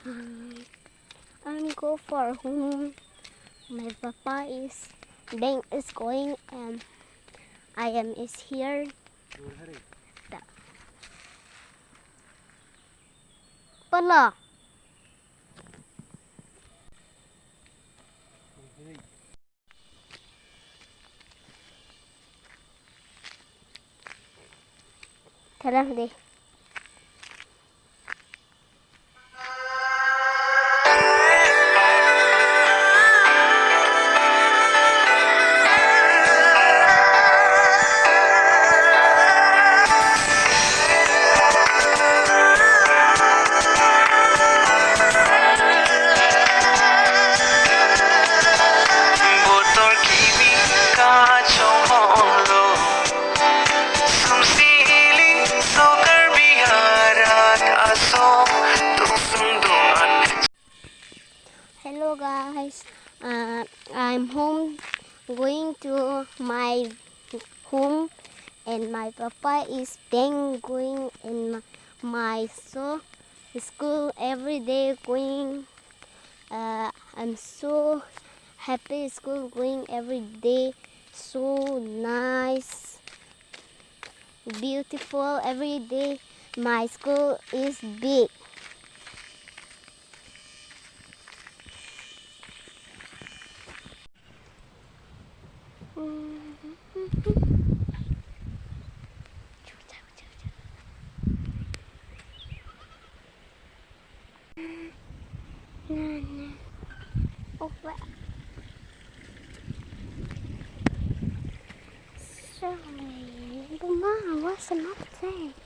I'm go for home. My papa is Deng is going and I am is here. Pala. Talang deh. Hello guys, I'm home, going to my home, and my papa is then going in my school every day going. I'm so happy school going every day, so nice, beautiful every day. My school is big. Opa. Sorry, Mama, what's an update?